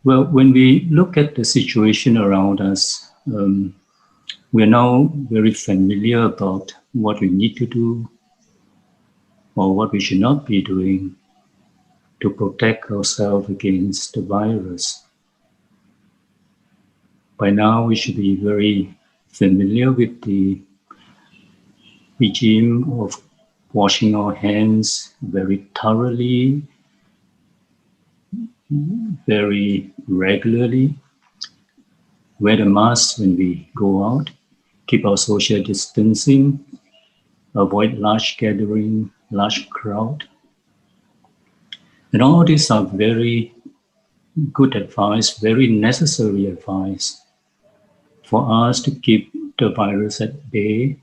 Well, when we look at the situation around us, we are now very familiar about what we need to do or what we should not be doing to protect ourselves against the virus. By now, we should be very familiar with the regime of washing our hands very thoroughly, very regularly, wear the mask when we go out, keep our social distancing, avoid large gathering, large crowd. And all these are very good advice, very necessary advice for us to keep the virus at bay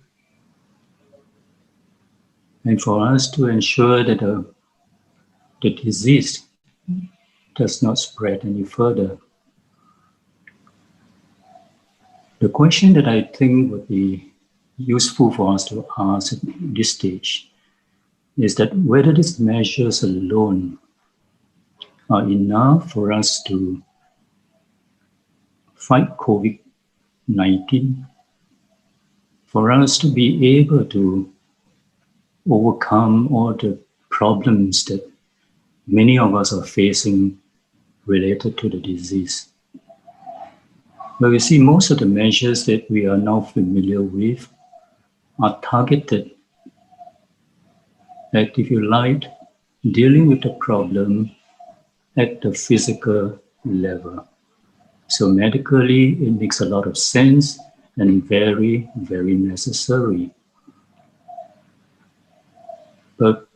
and for us to ensure that the disease does not spread any further. The question that I think would be useful for us to ask at this stage is that whether these measures alone are enough for us to fight COVID-19, for us to be able to overcome all the problems that many of us are facing related to the disease. But we see most of the measures that we are now familiar with are targeted at, if you like, dealing with the problem at the physical level. So medically, it makes a lot of sense and very, very necessary. But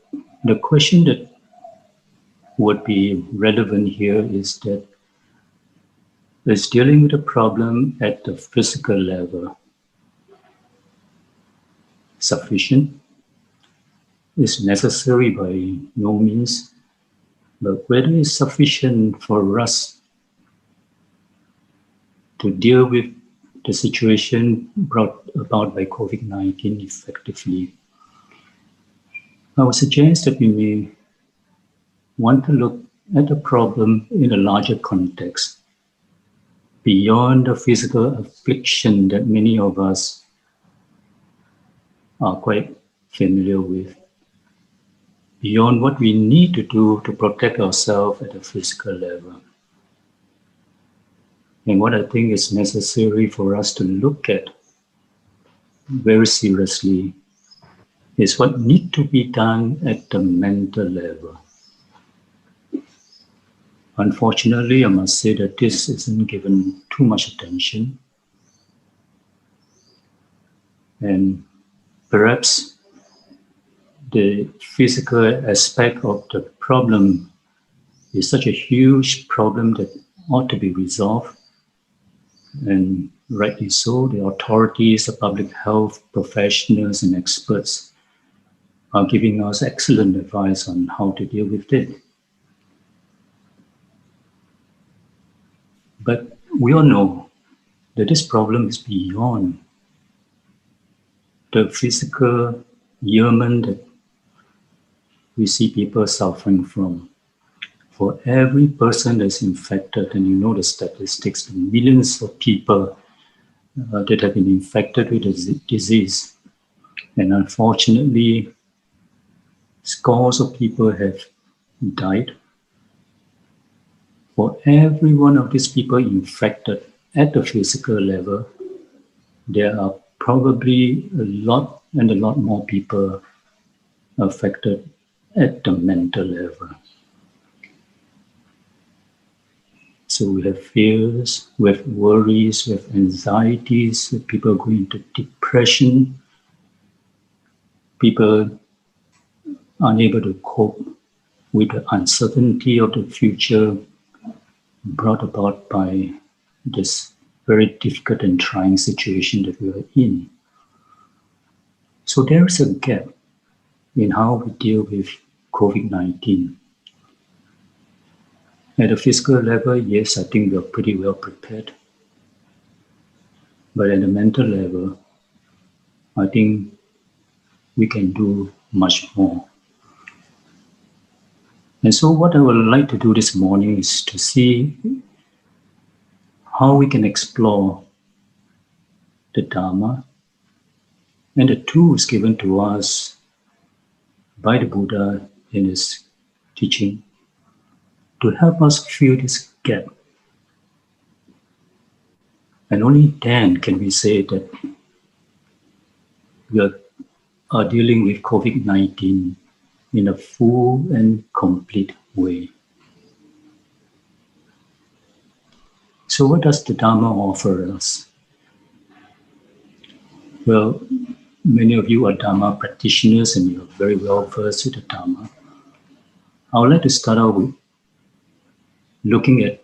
the question that would be relevant here is that is dealing with a problem at the physical level sufficient? Is necessary by no means, but whether it's sufficient for us to deal with the situation brought about by COVID-19 effectively, I would suggest that we may want to look at the problem in a larger context, beyond the physical affliction that many of us are quite familiar with, beyond what we need to do to protect ourselves at a physical level. And what I think is necessary for us to look at very seriously is what needs to be done at the mental level. Unfortunately, I must say that this isn't given too much attention. And perhaps the physical aspect of the problem is such a huge problem that ought to be resolved. And rightly so, the authorities, the public health professionals and experts are giving us excellent advice on how to deal with it. But we all know that this problem is beyond the physical ailment that we see people suffering from. For every person that's infected, and you know the statistics, the millions of people that have been infected with the disease, and unfortunately, scores of people have died. For every one of these people infected at the physical level, there are probably a lot more people affected at the mental level. So we have fears, we have worries, we have anxieties, we have people going into depression, people unable to cope with the uncertainty of the future brought about by this very difficult and trying situation that we are in. So there is a gap in how we deal with COVID-19. At a physical level, yes, I think we are pretty well prepared. But at the mental level, I think we can do much more. And so what I would like to do this morning is to see how we can explore the Dharma and the tools given to us by the Buddha in his teaching to help us fill this gap. And only then can we say that we are dealing with COVID-19 in a full and complete way. So what does the Dharma offer us? Well, many of you are Dharma practitioners and you're very well versed with the Dharma. I would like to start out with looking at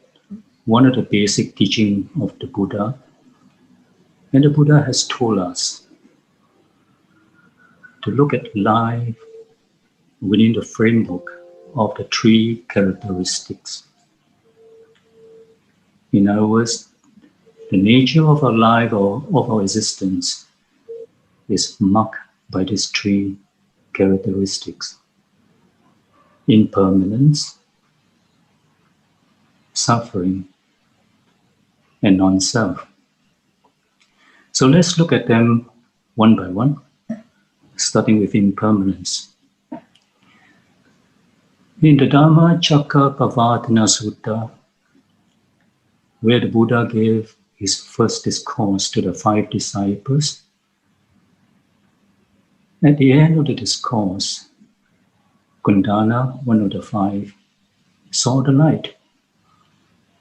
one of the basic teachings of the Buddha. And the Buddha has told us to look at life within the framework of the three characteristics. In other words, the nature of our life or of our existence is marked by these three characteristics: impermanence, suffering, and non-self. So let's look at them one by one, starting with impermanence. In the Dhamma-cakkappavattana Sutta, where the Buddha gave his first discourse to the 5 disciples, at the end of the discourse, Kundana, one of the 5, saw the light.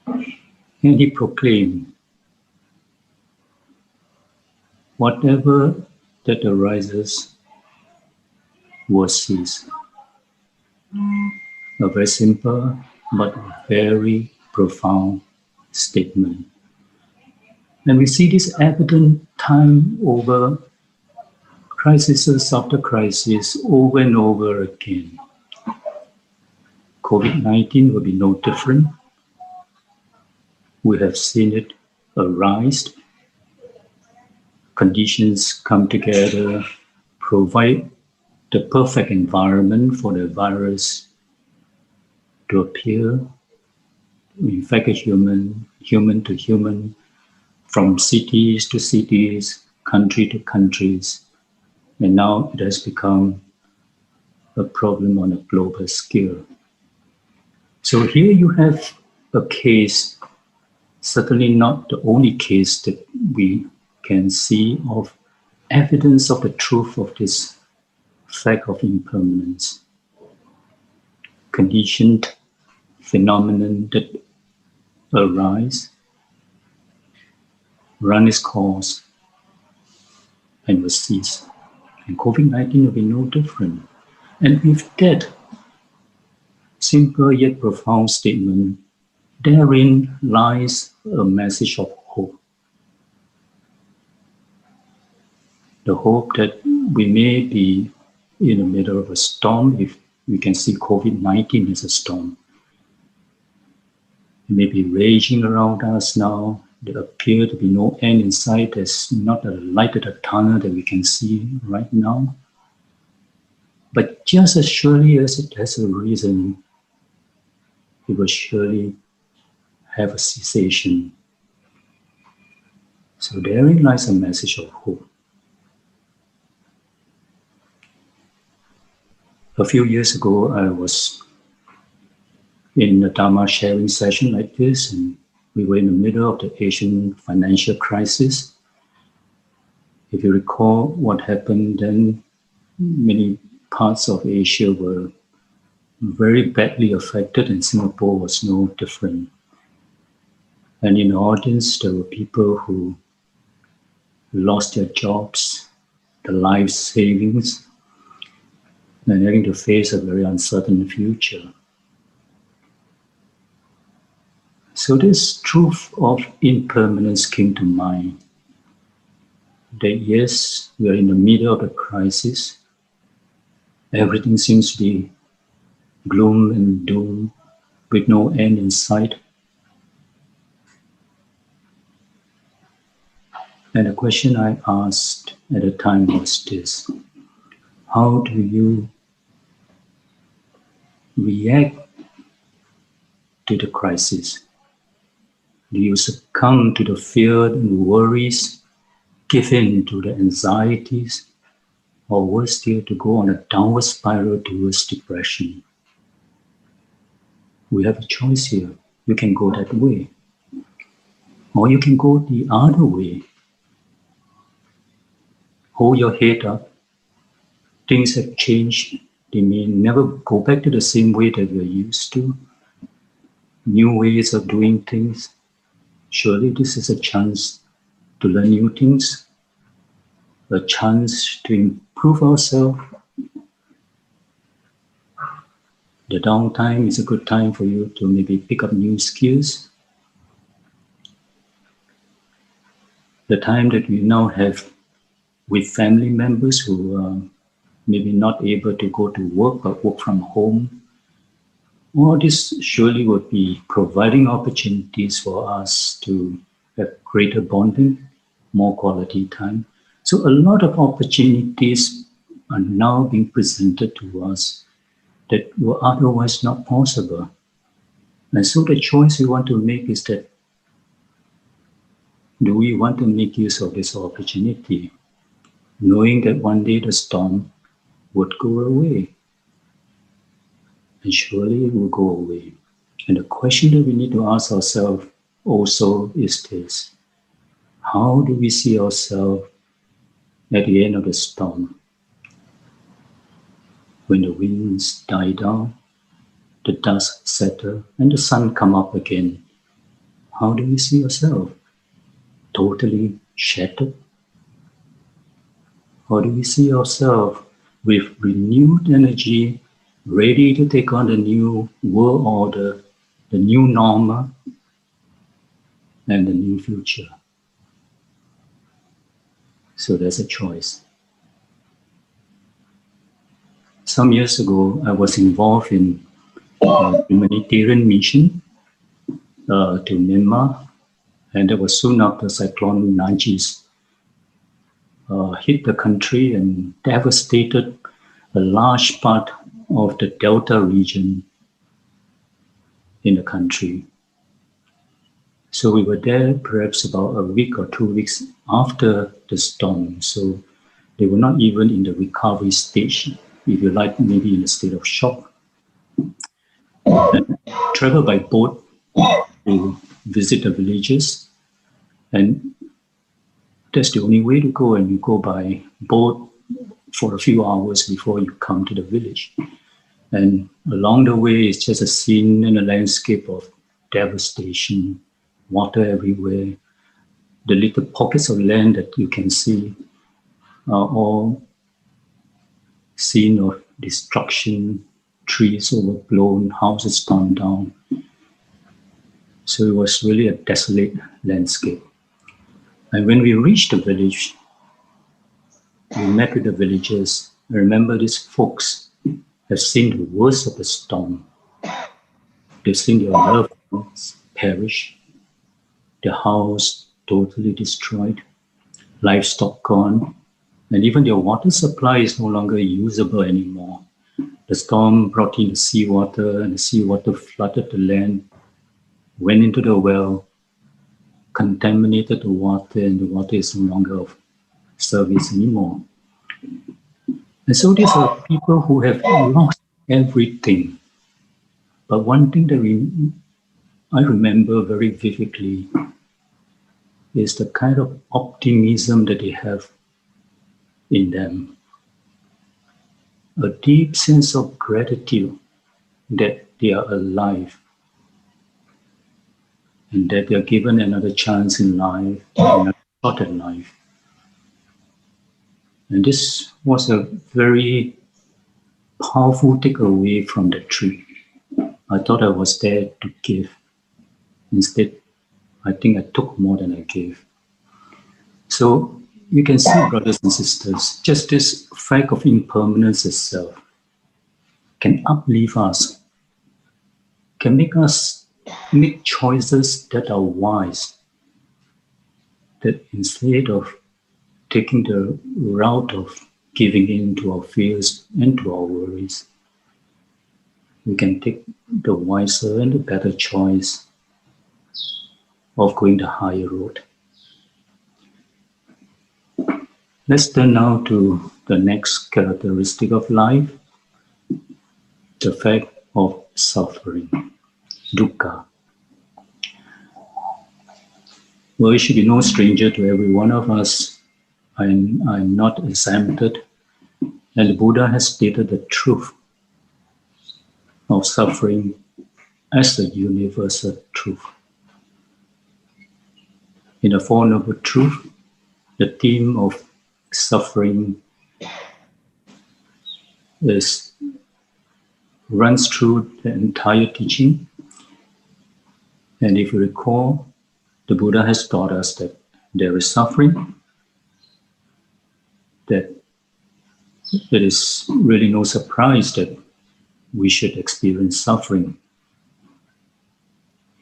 And he proclaimed, whatever that arises will cease. A very simple but very profound statement. And we see this evident time over, crisis after crisis, over and over again. COVID-19 will be no different. We have seen it arise. Conditions come together, provide the perfect environment for the virus to appear, infect a human to human, from cities to cities, country to countries, and now it has become a problem on a global scale. So here you have a case, certainly not the only case that we can see of evidence of the truth of this fact of impermanence. Conditioned phenomenon that arise, run its course, and will cease. And COVID-19 will be no different. And with that simple yet profound statement, therein lies a message of hope. The hope that we may be in the middle of a storm, if we can see COVID-19 as a storm. It may be raging around us now. There appear to be no end in sight. There's not a light at the tunnel that we can see right now. But just as surely as it has a reason, it will surely have a cessation. So therein lies a message of hope. A few years ago, I was in a Dharma sharing session like this, and we were in the middle of the Asian financial crisis. If you recall what happened then, many parts of Asia were very badly affected, and Singapore was no different. And in the audience, there were people who lost their jobs, their life savings, and having to face a very uncertain future. So this truth of impermanence came to mind. That yes, we are in the middle of a crisis. Everything seems to be gloom and doom with no end in sight. And the question I asked at the time was this: how do you react to the crisis? Do you succumb to the fear and worries, give in to the anxieties, or worse still, to go on a downward spiral towards depression? We have a choice here. You can go that way, or you can go the other way. Hold your head up. Things have changed. They may never go back to the same way that we're used to. New ways of doing things. Surely this is a chance to learn new things, a chance to improve ourselves. The downtime is a good time for you to maybe pick up new skills. The time that we now have with family members who are maybe not able to go to work but work from home, all this surely would be providing opportunities for us to have greater bonding, more quality time. So a lot of opportunities are now being presented to us that were otherwise not possible. And so the choice we want to make is that, do we want to make use of this opportunity, knowing that one day the storm would go away? And surely it will go away. And the question that we need to ask ourselves also is this: how do we see ourselves at the end of the storm? When the winds die down, the dust settle, and the sun come up again, how do we see ourselves? Totally shattered? Or do we see ourselves with renewed energy, ready to take on the new world order, the new normal, and the new future? So there's a choice. Some years ago, I was involved in a humanitarian mission to Myanmar, and that was soon after Cyclone Nanjis hit the country and devastated a large part of the Delta region in the country. So we were there perhaps about a week or 2 weeks after the storm. So they were not even in the recovery stage, if you like, maybe in a state of shock. And travel by boat to visit the villages, and that's the only way to go, and you go by boat for a few hours before you come to the village. And along the way, it's just a scene and a landscape of devastation, water everywhere. The little pockets of land that you can see are all scene of destruction, trees overblown, houses torn down. So it was really a desolate landscape. And when we reached the village, we met with the villagers. I remember these folks have seen the worst of the storm. They've seen their loved ones perish, their house totally destroyed, livestock gone, and even their water supply is no longer usable anymore. The storm brought in the seawater, and the seawater flooded the land, went into the well, contaminated the water, and the water is no longer of service anymore. And so these are people who have lost everything. But one thing that I remember very vividly is the kind of optimism that they have in them. A deep sense of gratitude that they are alive and that they are given another chance in life, another shot at life. And this was a very powerful takeaway from the trip. I thought I was there to give. Instead, I think I took more than I gave. So you can see, brothers and sisters, just this fact of impermanence itself can uplift us, can make us make choices that are wise, that instead of taking the route of giving in to our fears and to our worries, we can take the wiser and the better choice of going the higher road. Let's turn now to the next characteristic of life, the fact of suffering, dukkha. Well, it should be no stranger to every one of us. I'm not exempted. And the Buddha has stated the truth of suffering as the universal truth. In the Four Noble Truths, the theme of suffering runs through the entire teaching. And if you recall, the Buddha has taught us that there is suffering, that it is really no surprise that we should experience suffering.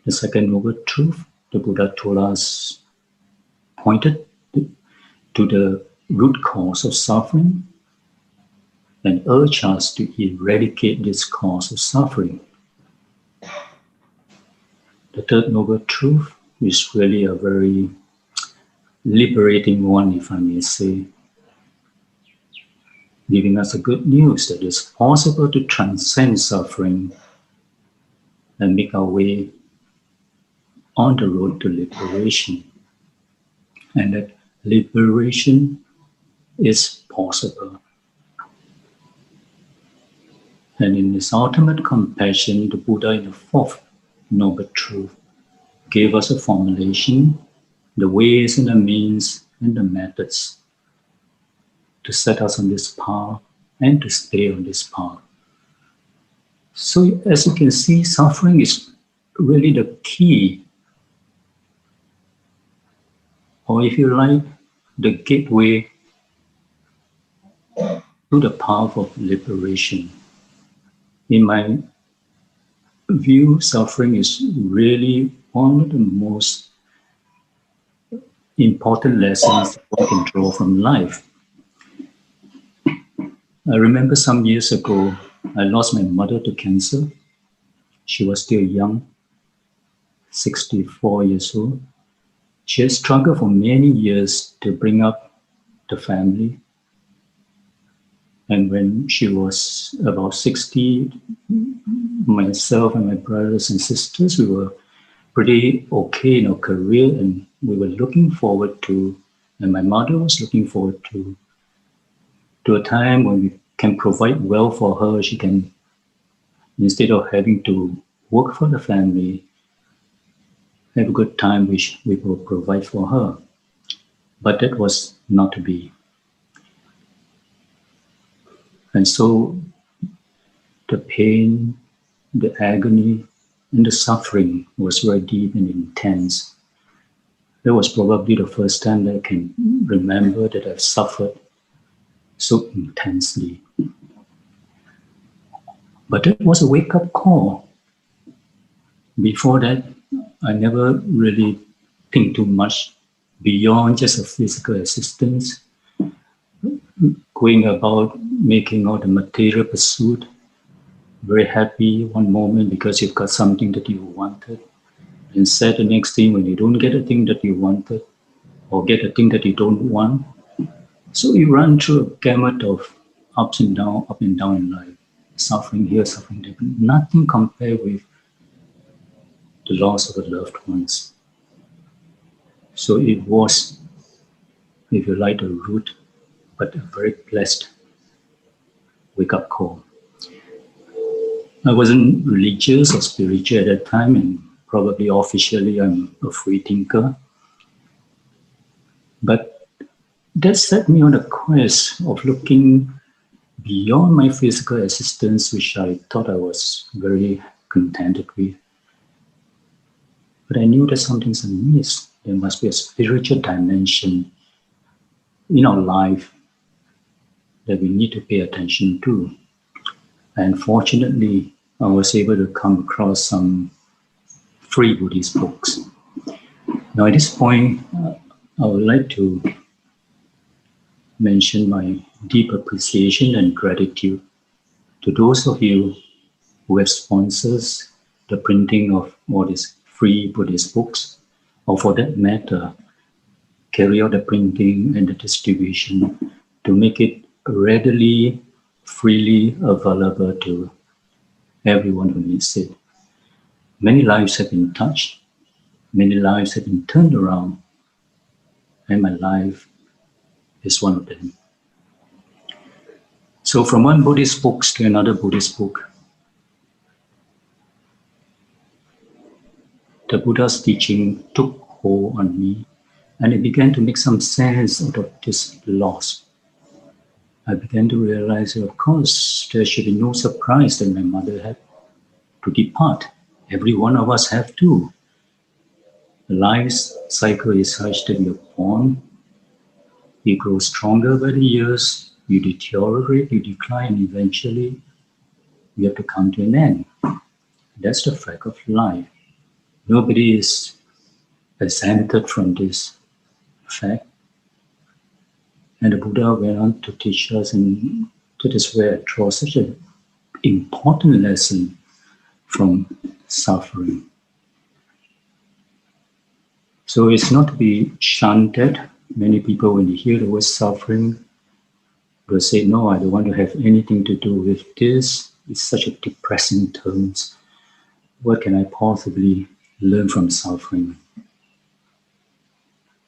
The second noble truth, the Buddha told us, pointed to the root cause of suffering and urged us to eradicate this cause of suffering. The third noble truth is really a very liberating one, if I may say, giving us a good news that it's possible to transcend suffering and make our way on the road to liberation. And that liberation is possible. And in his ultimate compassion, the Buddha in the fourth noble truth gave us a formulation, the ways and the means and the methods to set us on this path and to stay on this path. So as you can see, suffering is really the key, or if you like, the gateway to the path of liberation. In my view, suffering is really one of the most important lessons that one can draw from life. I remember some years ago, I lost my mother to cancer. She was still young, 64 years old. She had struggled for many years to bring up the family. And when she was about 60, myself and my brothers and sisters, we were pretty okay in our career, and we were looking forward to, and my mother was looking forward to a time when we can provide well for her. She can, instead of having to work for the family, have a good time which we will provide for her. But that was not to be. And so the pain, the agony, and the suffering was very deep and intense. That was probably the first time that I can remember that I've suffered so intensely. But it was a wake-up call. Before that, I never really think too much beyond just a physical existence, going about making all the material pursuit, very happy one moment because you've got something that you wanted, and sad the next thing when you don't get a thing that you wanted, or get a thing that you don't want. So you run through a gamut of up and down in life, suffering here, suffering there. Nothing compared with the loss of the loved ones. So it was, if you like, the root, but a very blessed wake-up call. I wasn't religious or spiritual at that time, and probably officially I'm a free thinker. But that set me on a quest of looking beyond my physical existence, which I thought I was very contented with. But I knew that something's amiss. There must be a spiritual dimension in our life that we need to pay attention to. And fortunately, I was able to come across some free Buddhist books. Now at this point, I would like to mention my deep appreciation and gratitude to those of you who have sponsored the printing of all these free Buddhist books or for that matter, carry out the printing and the distribution to make it readily, freely available to everyone who needs it. Many lives have been touched, many lives have been turned around, and my life is one of them. So from one Buddhist book to another Buddhist book, the Buddha's teaching took hold on me, and it began to make some sense out of this loss. I began to realize that, of course, there should be no surprise that my mother had to depart. Every one of us have to. The life cycle is such that you're born, you grow stronger by the years, you deteriorate, you decline, and eventually you have to come to an end. That's the fact of life. Nobody is exempted from this fact. And the Buddha went on to teach us, and that is where I draw such an important lesson from suffering. So it's not to be shunted. Many people, when they hear the word suffering, will say, no, I don't want to have anything to do with this. It's such a depressing term. What can I possibly learn from suffering?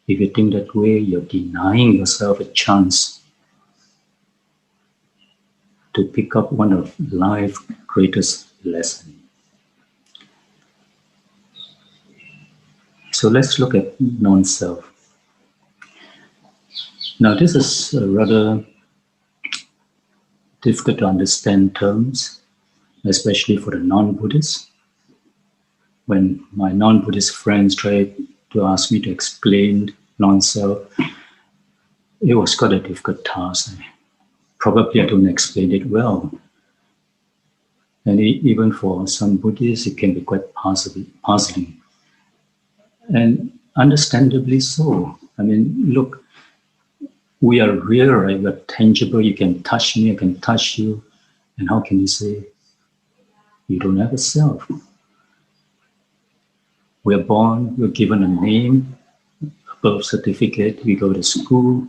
If you think that way, you're denying yourself a chance to pick up one of life's greatest lessons. So let's look at non-self. Now this is a rather difficult to understand terms, especially for the non-Buddhists. When my non-Buddhist friends tried to ask me to explain non-self, it was quite a difficult task. Probably I don't explain it well. And even for some Buddhists, it can be quite puzzling. And understandably so. I mean, look, we are real, right? We're tangible. You can touch me, I can touch you. And how can you say you don't have a self? We're born, we're given a name, a birth certificate, we go to school,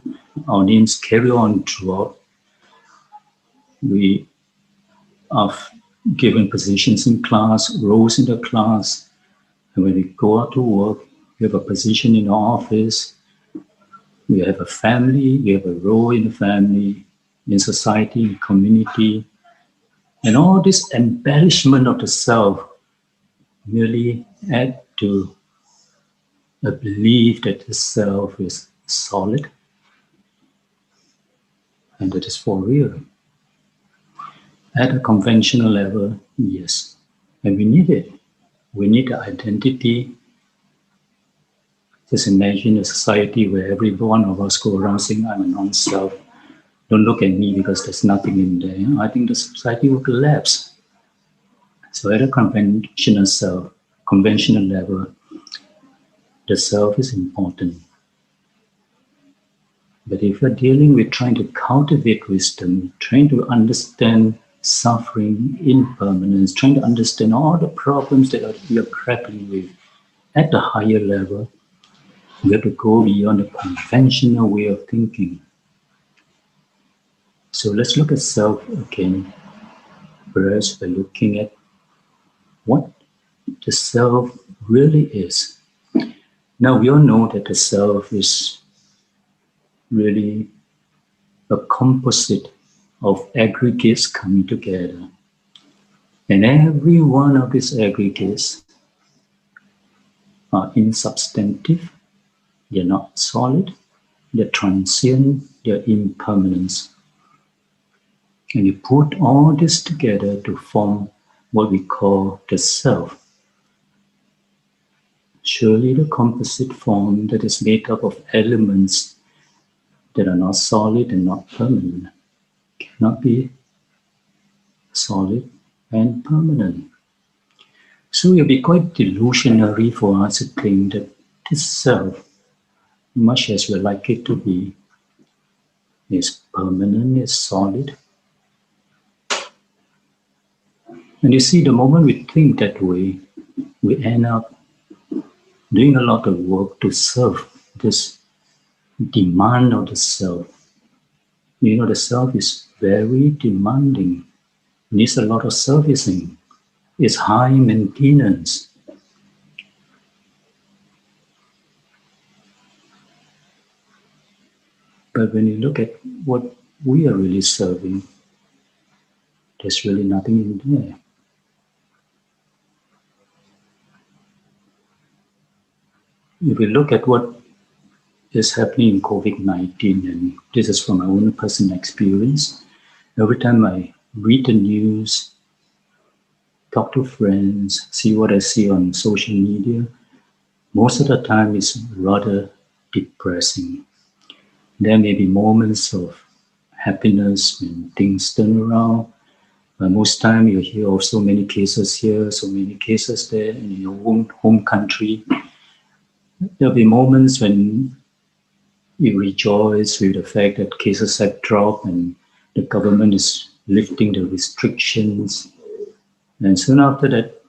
our names carry on throughout. We are given positions in class, roles in the class, and when we go out to work, we have a position in the office, we have a family, we have a role in the family, in society, in community, and all this embellishment of the self merely add to a belief that the self is solid and that is for real. At a conventional level, yes, and we need it. We need the identity. Just imagine a society where every one of us go around saying, I'm a non-self. Don't look at me because there's nothing in there. I think the society will collapse. So at a conventional level, the self is important. But if you're dealing with trying to cultivate wisdom, trying to understand suffering, impermanence, trying to understand all the problems that you're grappling with at the higher level, we have to go beyond the conventional way of thinking. So let's look at self again. First, by looking at what the self really is. Now, we all know that the self is really a composite of aggregates coming together. And every one of these aggregates are insubstantive, they're not solid, they're transient, they're impermanent. And you put all this together to form what we call the self. Surely the composite form that is made up of elements that are not solid and not permanent cannot be solid and permanent. So it will be quite delusionary for us to think that this self, much as we like it to be, is permanent, is solid. And you see, the moment we think that way, we end up doing a lot of work to serve this demand of the self. You know, the self is very demanding, needs a lot of servicing, it's high maintenance. But when you look at what we are really serving, there's really nothing in there. If we look at what is happening in COVID-19, and this is from my own personal experience, every time I read the news, talk to friends, see what I see on social media, most of the time it's rather depressing. There may be moments of happiness when things turn around, but most time you hear of so many cases here, so many cases there in your own home country. There'll be moments when you rejoice with the fact that cases have dropped and the government is lifting the restrictions. And soon after that,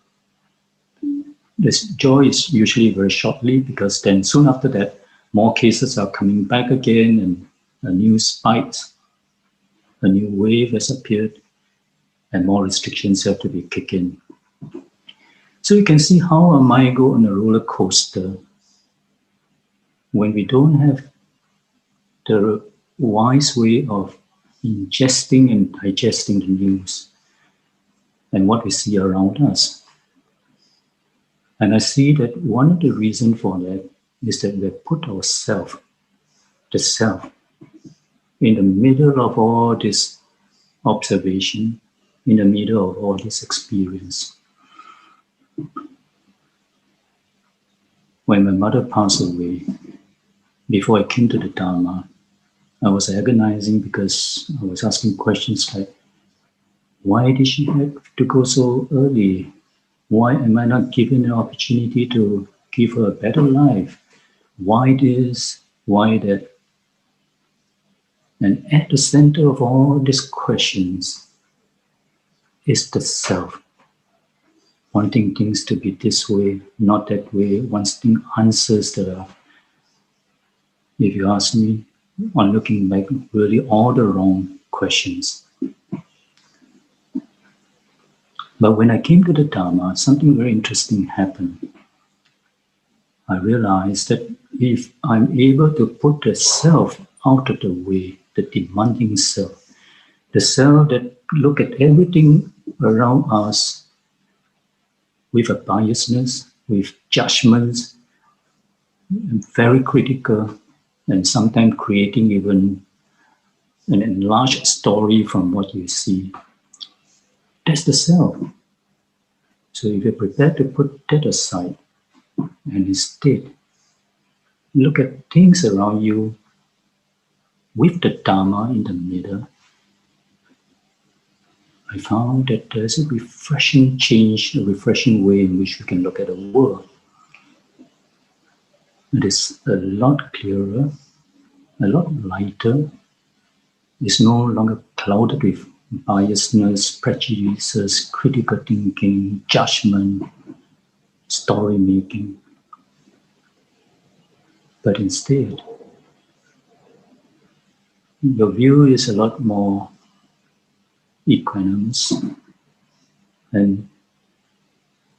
this joy is usually very shortly, because then soon after that, more cases are coming back again and a new spike, a new wave has appeared, and more restrictions have to be kicked in. So you can see how a mind goes on a roller coaster when we don't have the wise way of ingesting and digesting the news and what we see around us. And I see that one of the reasons for that is that we put ourselves, the self, in the middle of all this observation, in the middle of all this experience. When my mother passed away, before I came to the Dharma, I was agonizing because I was asking questions like, why did she have to go so early? Why am I not given an opportunity to give her a better life? Why this? Why that? And at the center of all these questions is the self, wanting things to be this way, not that way, wanting answers that are, if you ask me, on looking back, really all the wrong questions. But when I came to the Dharma, something very interesting happened. I realized that if I'm able to put the self out of the way, the demanding self, the self that look at everything around us with a biasness, with judgments, very critical, and sometimes creating even an enlarged story from what you see. That's the self. So if you're prepared to put that aside and instead look at things around you with the Dharma in the middle, I found that there's a refreshing change, a refreshing way in which we can look at the world. It is a lot clearer, a lot lighter. It's no longer clouded with biasness, prejudices, critical thinking, judgment, story making. But instead, your view is a lot more equanimous, and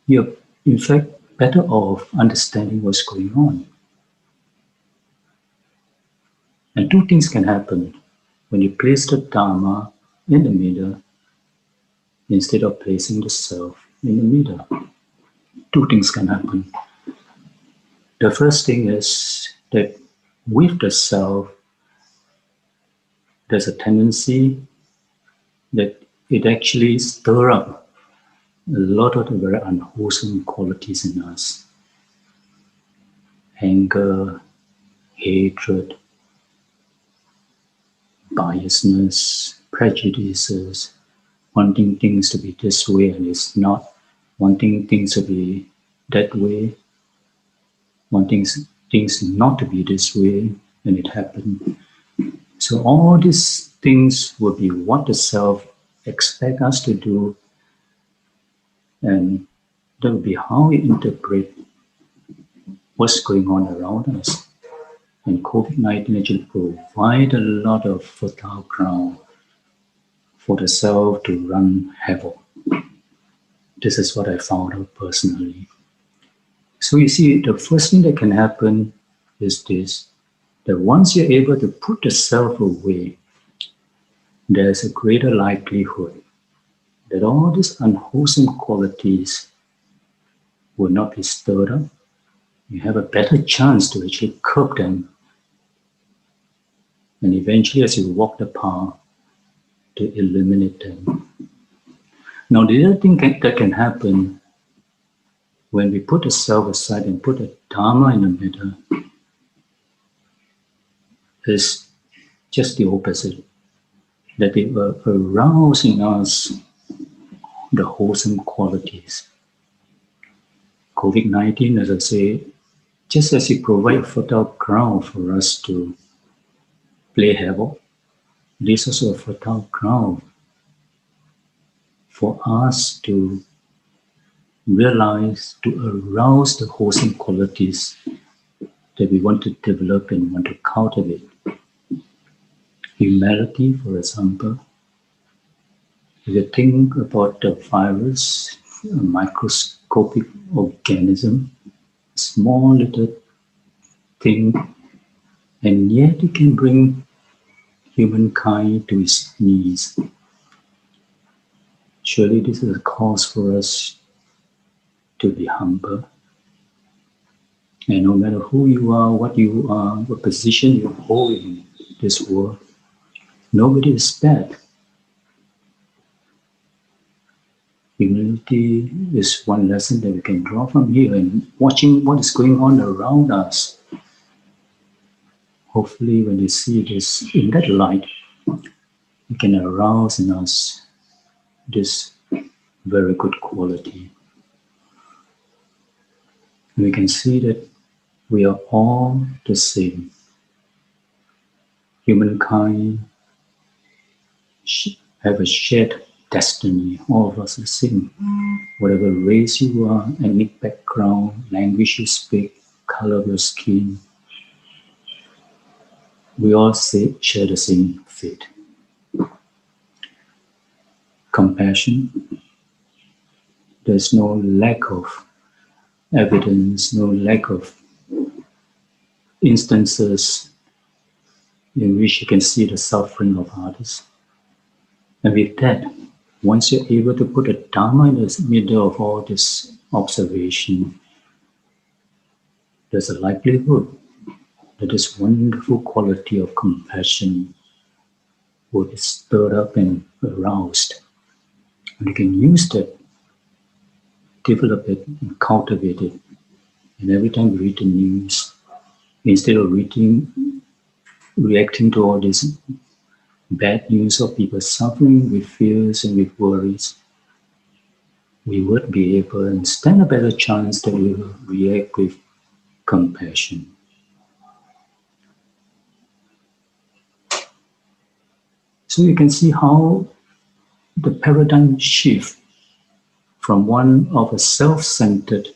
you're in fact better off understanding what's going on. And two things can happen when you place the Dharma in the middle instead of placing the self in the middle. Two things can happen. The first thing is that with the self, there's a tendency that it actually stirs up a lot of the very unwholesome qualities in us. Anger, hatred, biasness, prejudices, wanting things to be this way and it's not, wanting things to be that way, wanting things not to be this way and it happened. So all these things will be what the self expects us to do, and that will be how we interpret what's going on around us. And COVID-19 actually provide a lot of fertile ground for the self to run havoc. This is what I found out personally. So you see, the first thing that can happen is this, that once you're able to put the self away, there's a greater likelihood that all these unwholesome qualities will not be stirred up. You have a better chance to actually curb them. And eventually, as you walk the path, to eliminate them. Now, the other thing that can happen when we put the self aside and put the Dharma in the middle is just the opposite. That it will arouse in us the wholesome qualities. COVID-19, as I say, just as it provides fertile ground for us to play havoc, it is also a fertile ground for us to realize, to arouse the wholesome qualities that we want to develop and want to cultivate. Humility, for example. If you think about the virus, a microscopic organism, small little thing, and yet it can bring humankind to its knees. Surely this is a cause for us to be humble. And no matter who you are, what position you hold in this world, nobody is bad. Humility is one lesson that we can draw from here, and watching what is going on around us. Hopefully when you see this in that light, it can arouse in us this very good quality. And we can see that we are all the same. Humankind have a shared destiny. All of us are the same. Whatever race you are, ethnic background, language you speak, color of your skin, we all share the same fate. Compassion. There's no lack of evidence, no lack of instances in which you can see the suffering of others. And with that, once you're able to put a Dharma in the middle of all this observation, there's a likelihood that this wonderful quality of compassion will be stirred up and aroused. And you can use that, develop it, and cultivate it. And every time you read the news, instead of reacting to all this bad news of people suffering with fears and with worries, we would be able and stand a better chance that we will react with compassion. So you can see how the paradigm shift from one of a self-centered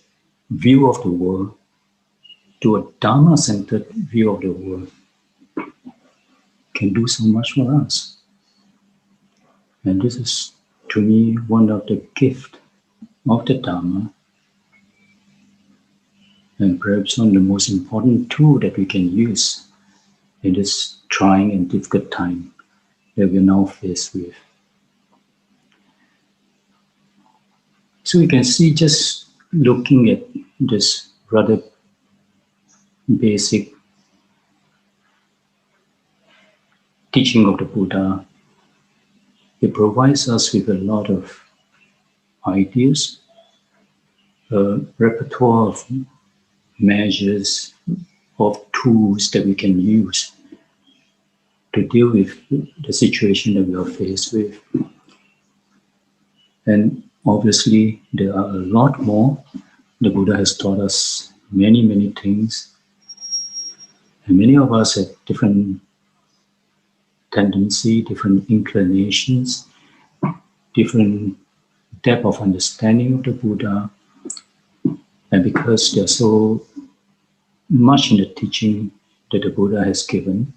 view of the world to a Dharma-centered view of the world can do so much for us. And this is, to me, one of the gifts of the Dharma, and perhaps one of the most important tools that we can use in this trying and difficult time that we're now faced with. So you can see, just looking at this rather basic teaching of the Buddha, it provides us with a lot of ideas, a repertoire of measures, of tools that we can use to deal with the situation that we are faced with. And obviously, there are a lot more. The Buddha has taught us many, many things. And many of us have different tendencies, different inclinations, different depth of understanding of the Buddha. And because they're so much in the teaching that the Buddha has given.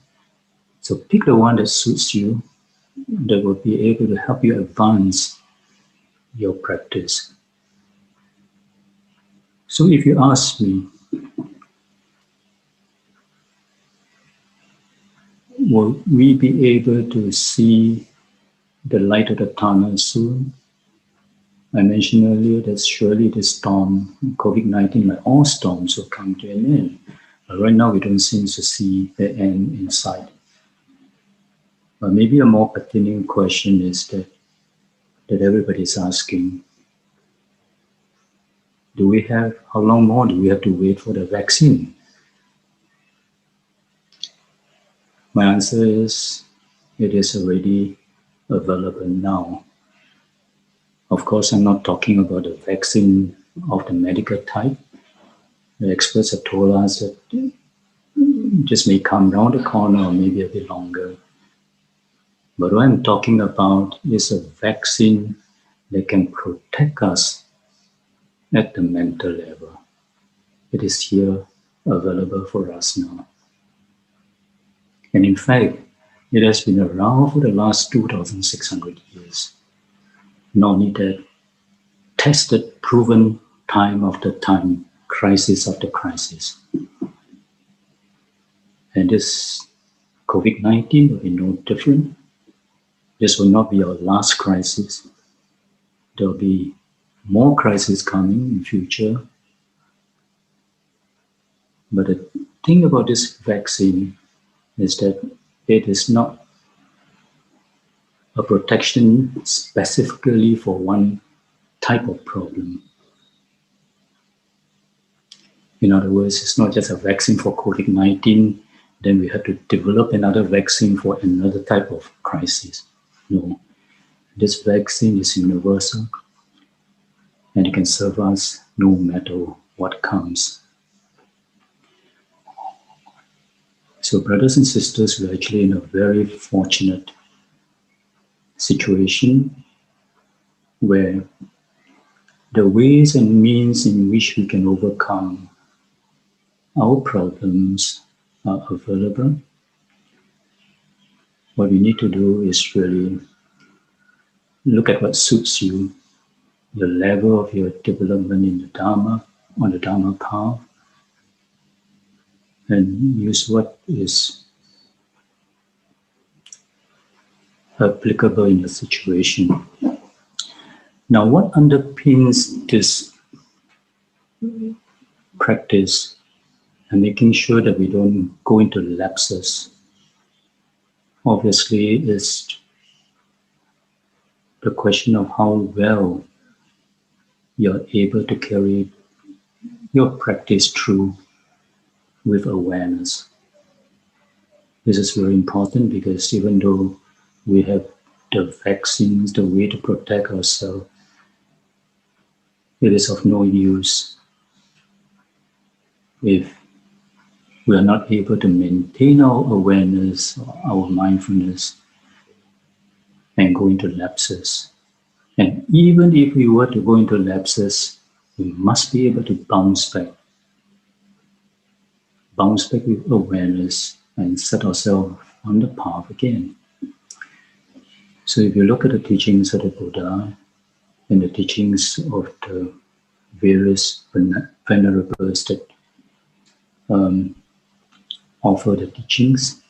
So pick the one that suits you, that will be able to help you advance your practice. So if you ask me, will we be able to see the light of the tunnel soon? I mentioned earlier that surely the storm, COVID-19, like all storms, will come to an end. But right now, we don't seem to see the end in sight. But maybe a more pertinent question is that everybody's asking, how long more do we have to wait for the vaccine? My answer is, it is already available now. Of course, I'm not talking about the vaccine of the medical type. The experts have told us that this may come around the corner or maybe a bit longer. But what I'm talking about is a vaccine that can protect us at the mental level. It is here available for us now. And in fact, it has been around for the last 2,600 years. Not only that, tested, proven time after time, crisis after crisis. And this COVID-19 will be no different. This will not be our last crisis. There will be more crises coming in future. But the thing about this vaccine is that it is not a protection specifically for one type of problem. In other words, it's not just a vaccine for COVID-19, then we have to develop another vaccine for another type of crisis. No, this vaccine is universal and it can serve us no matter what comes. So brothers and sisters, we're actually in a very fortunate situation where the ways and means in which we can overcome our problems are available. What we need to do is really look at what suits you, the level of your development in the Dharma, on the Dharma path, and use what is applicable in the situation. Now, what underpins this practice and making sure that we don't go into lapses, obviously, is the question of how well you're able to carry your practice through with awareness. This is very important because even though we have the vaccines, the way to protect ourselves, it is of no use if we are not able to maintain our awareness, our mindfulness, and go into lapses. And even if we were to go into lapses, we must be able to bounce back with awareness and set ourselves on the path again. So if you look at the teachings of the Buddha and the teachings of the various venerables that offer the teachings,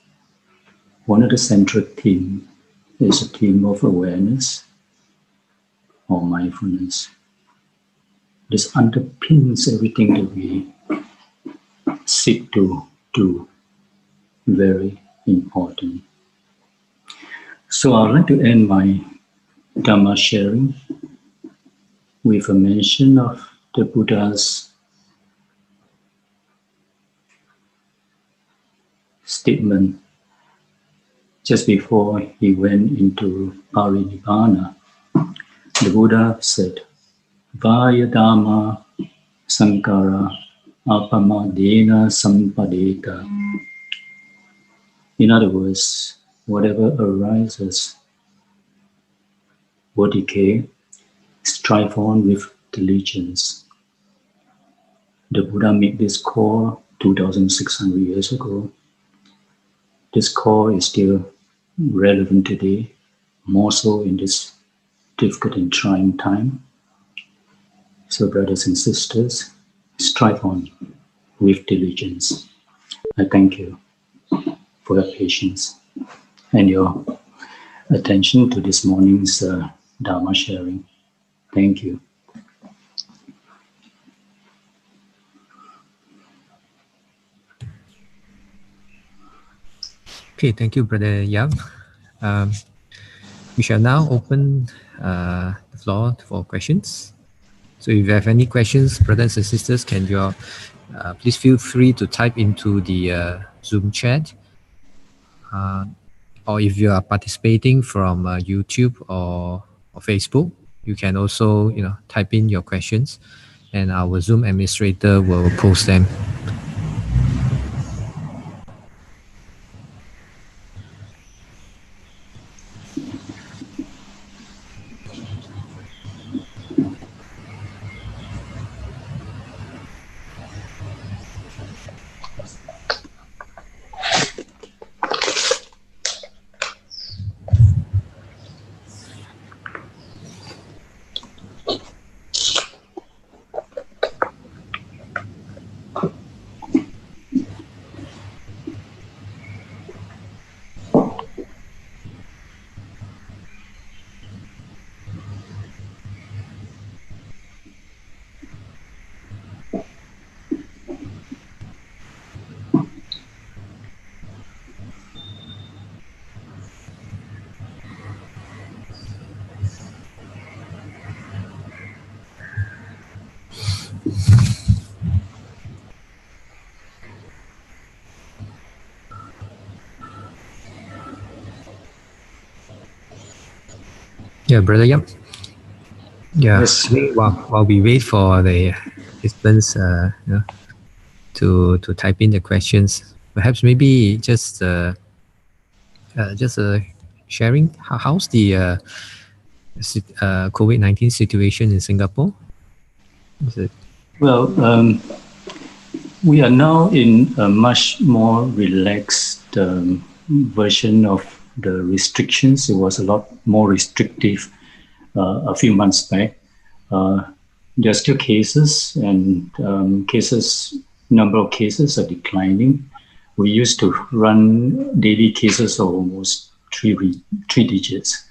one of the central themes is a theme of awareness or mindfulness. This underpins everything that we seek to do. Very important. So I'd like to end my Dhamma sharing with a mention of the Buddha's statement just before he went into Parinibbana. The Buddha said, Vaya Dhamma Sankara Apamadena Sampadeta. In other words, whatever arises will decay, strive on with diligence. The Buddha made this core 2,600 years ago. This call is still relevant today, more so in this difficult and trying time. So, brothers and sisters, strive on with diligence. I thank you for your patience and your attention to this morning's Dharma sharing. Thank you. Okay, thank you, Brother Yap. We shall now open the floor for questions. So if you have any questions, brothers and sisters, can you please feel free to type into the Zoom chat. Or if you are participating from YouTube or Facebook, you can also type in your questions, and our Zoom administrator will post them. Yeah, Brother Yap. Yeah, Yes. while we wait for the participants to type in the questions, perhaps maybe just sharing how's the COVID-19 situation in Singapore? Is it? Well, we are now in a much more relaxed version of the restrictions. It was a lot more restrictive a few months back. There are still cases, and number of cases are declining. We used to run daily cases of almost three digits,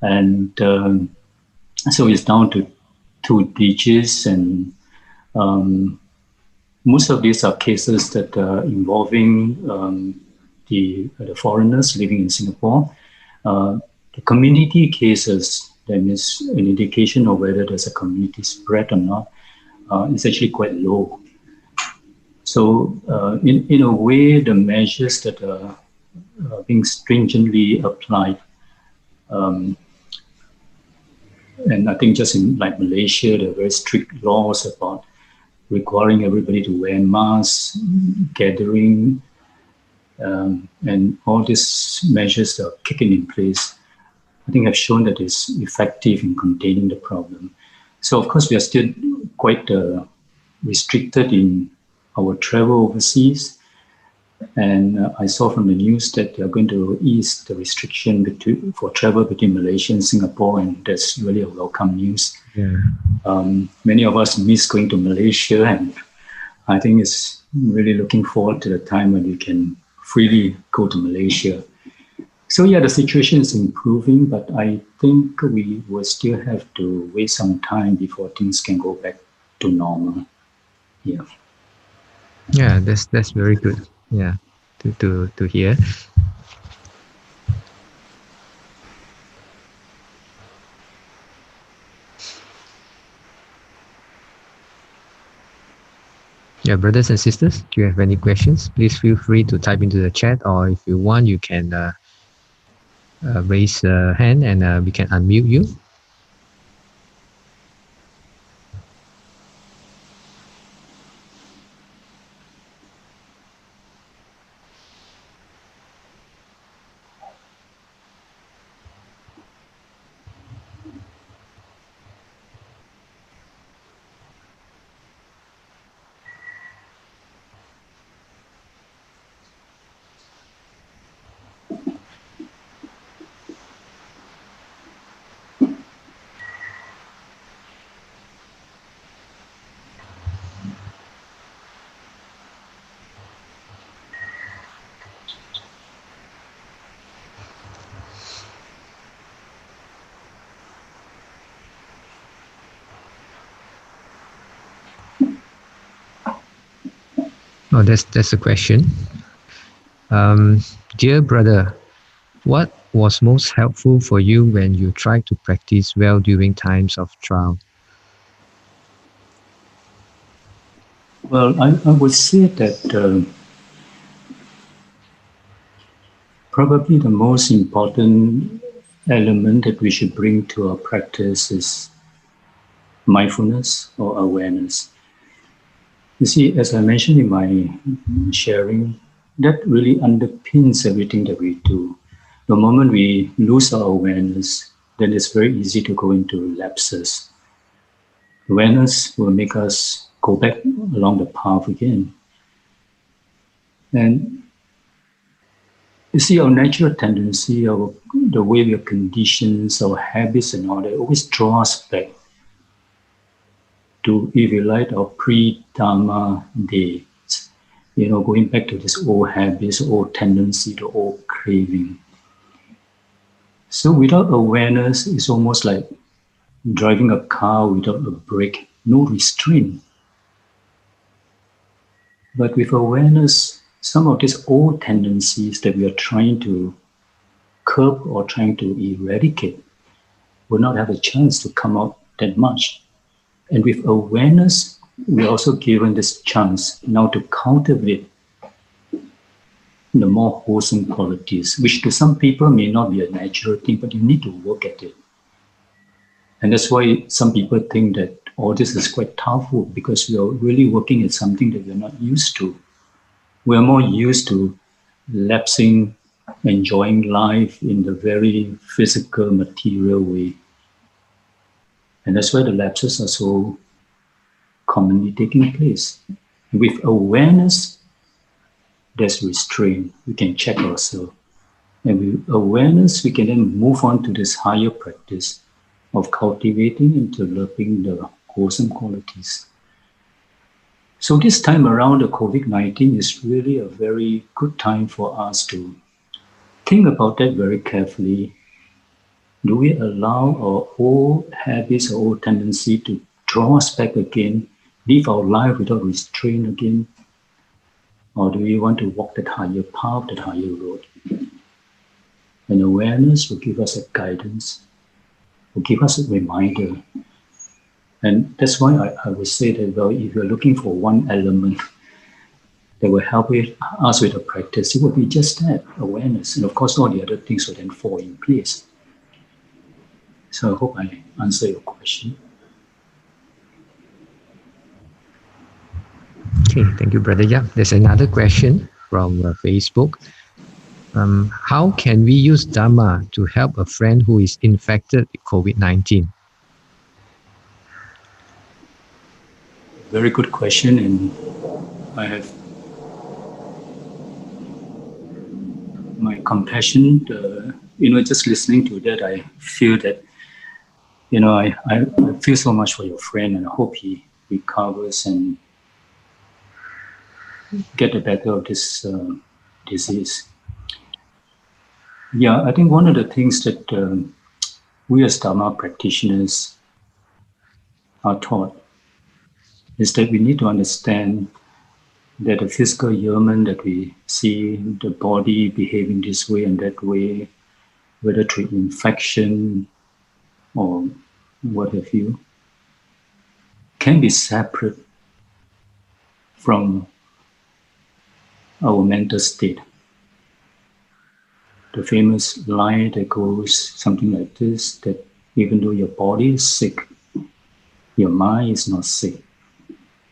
and so it's down to 2 digits, and most of these are cases that are involving the foreigners living in Singapore. The community cases, that is an indication of whether there's a community spread or not, is actually quite low. So in a way, the measures that are being stringently applied, and I think just in like Malaysia, there are very strict laws about requiring everybody to wear masks, gathering, and all these measures that are kicking in place, I think have shown that it's effective in containing the problem. So of course, we are still quite restricted in our travel overseas. And I saw from the news that they are going to ease the restriction for travel between Malaysia and Singapore, and that's really a welcome news. Yeah. Many of us miss going to Malaysia, and I think it's really looking forward to the time when we can freely go to Malaysia. So yeah, the situation is improving, but I think we will still have to wait some time before things can go back to normal. Yeah. Yeah, that's very good. Yeah, to hear. Yeah, brothers and sisters, do you have any questions? Please feel free to type into the chat, or if you want, you can raise a hand and we can unmute you. Oh, that's a question. Dear brother, what was most helpful for you when you tried to practice well during times of trial? Well, I would say that probably the most important element that we should bring to our practice is mindfulness or awareness. You see, as I mentioned in my sharing, that really underpins everything that we do. The moment we lose our awareness, then it's very easy to go into lapses. Awareness will make us go back along the path again. And you see, our natural tendency, the way we are conditioned, our habits and all that always draw us back to, if you like, our pre-Dhamma days. Going back to this old habits, old tendency, the old craving. So without awareness, it's almost like driving a car without a brake, no restraint. But with awareness, some of these old tendencies that we are trying to curb or trying to eradicate will not have a chance to come out that much. And with awareness, we're also given this chance now to cultivate the more wholesome qualities, which to some people may not be a natural thing, but you need to work at it. And that's why some people think that all this is quite powerful, because we are really working at something that we're not used to. We're more used to lapsing, enjoying life in the very physical, material way. And that's why the lapses are so commonly taking place. With awareness, there's restraint. We can check ourselves. And with awareness, we can then move on to this higher practice of cultivating and developing the wholesome qualities. So this time around, the COVID-19 is really a very good time for us to think about that very carefully. Do we allow our old habits, our old tendency to draw us back again, live our life without restraint again? Or do we want to walk that higher path, that higher road? And awareness will give us a guidance, will give us a reminder. And that's why I would say that, well, if you're looking for one element that will help us with the practice, it will be just that, awareness. And of course, all the other things will then fall in place. So I hope I answer your question. Okay, thank you, Brother Yap. There's another question from Facebook. How can we use Dhamma to help a friend who is infected with COVID-19? Very good question, and I have my compassion. Just listening to that, I feel that, I feel so much for your friend, and I hope he recovers and get the better of this disease. Yeah, I think one of the things that we as Dharma practitioners are taught is that we need to understand that the physical ailment that we see, the body behaving this way and that way, whether through infection or what have you, can be separate from our mental state. The famous line that goes something like this, that even though your body is sick, your mind is not sick.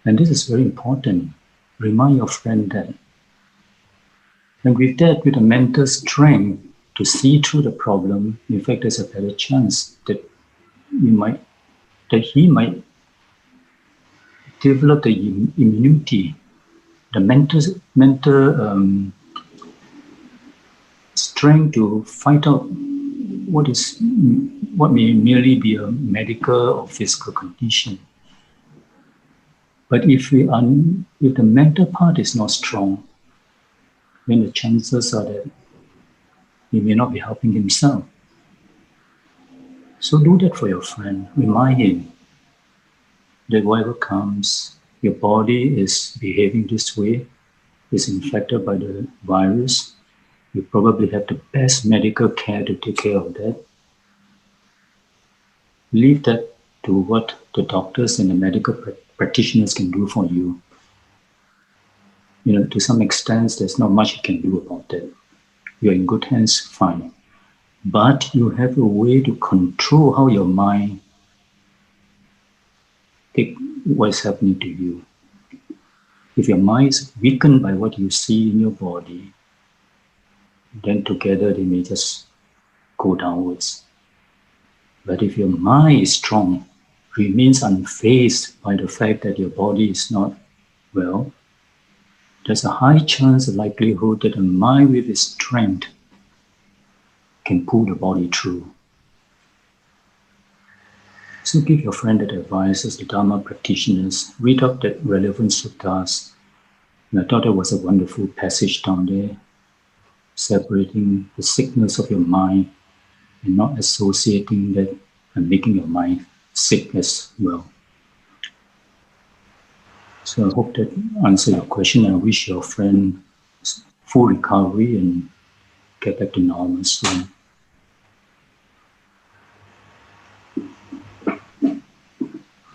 And this is very important. Remind your friend that. And with that, with the mental strength to see through the problem, in fact, there's a better chance that he might develop the immunity, the mental strength to fight out what may merely be a medical or physical condition. But if the mental part is not strong, then the chances are that he may not be helping himself. So do that for your friend. Remind him that whatever comes, your body is behaving this way, is infected by the virus, you probably have the best medical care to take care of that. Leave that to what the doctors and the medical practitioners can do for you. To some extent, there's not much you can do about that. You're in good hands, fine. But you have a way to control how your mind take what's happening to you. If your mind is weakened by what you see in your body, then together they may just go downwards. But if your mind is strong, remains unfazed by the fact that your body is not well, there's a high chance, a likelihood that the mind with its strength can pull the body through. So give your friend that advice as the Dharma practitioners. Read up that relevant suttas. And I thought it was a wonderful passage down there, separating the sickness of your mind and not associating that and making your mind sick as well. So I hope that answers your question. I wish your friend full recovery and get back to normal soon.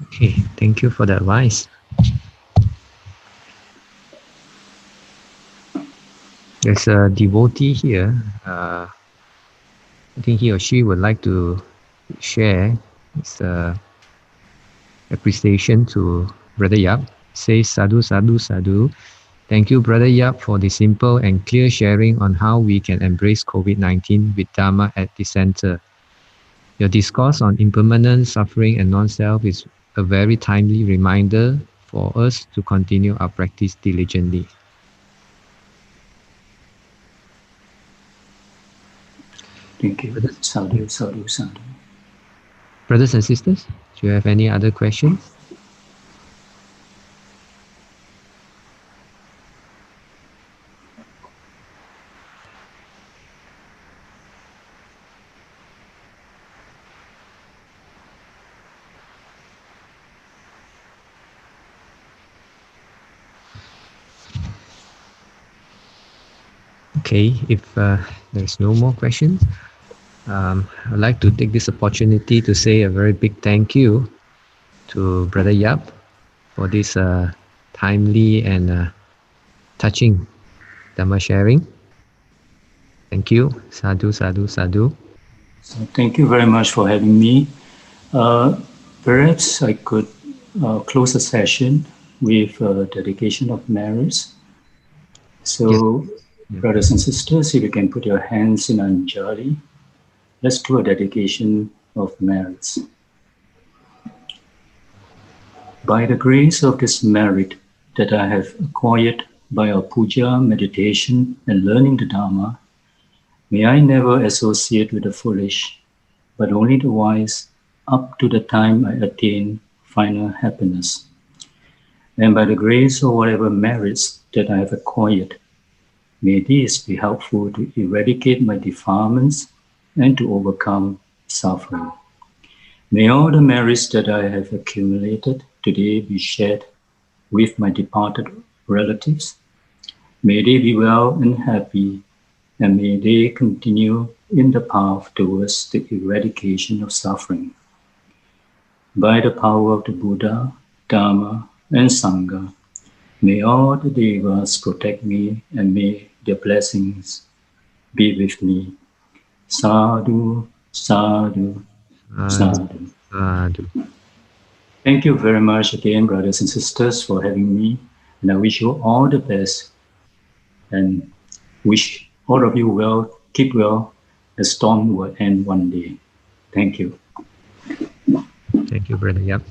Okay, thank you for the advice. There's a devotee here. I think he or she would like to share his appreciation to Brother Yap. Says sadhu, sadhu, sadhu. Thank you, Brother Yap, for the simple and clear sharing on how we can embrace COVID-19 with Dharma at the center. Your discourse on impermanence, suffering, and non-self is a very timely reminder for us to continue our practice diligently. Thank you. Sadhu, sadhu, sadhu. Brothers and sisters, do you have any other questions? Okay, if there's no more questions, I'd like to take this opportunity to say a very big thank you to Brother Yap for this timely and touching Dhamma sharing. Thank you. Sadhu, sadhu, sadhu. So thank you very much for having me. Perhaps I could close the session with dedication of merits. So, yes. Brothers and sisters, if you can put your hands in Anjali, let's do a dedication of merits. By the grace of this merit that I have acquired by our puja, meditation, and learning the Dhamma, may I never associate with the foolish, but only the wise, up to the time I attain final happiness. And by the grace of whatever merits that I have acquired, may these be helpful to eradicate my defilements and to overcome suffering. May all the merits that I have accumulated today be shared with my departed relatives. May they be well and happy, and may they continue in the path towards the eradication of suffering. By the power of the Buddha, Dhamma, and Sangha, may all the devas protect me, and may their blessings be with me. Sadhu, sadhu, sadhu. Sadhu. Thank you very much again, brothers and sisters, for having me. And I wish you all the best and wish all of you well, keep well. The storm will end one day. Thank you. Thank you, Brother Yap.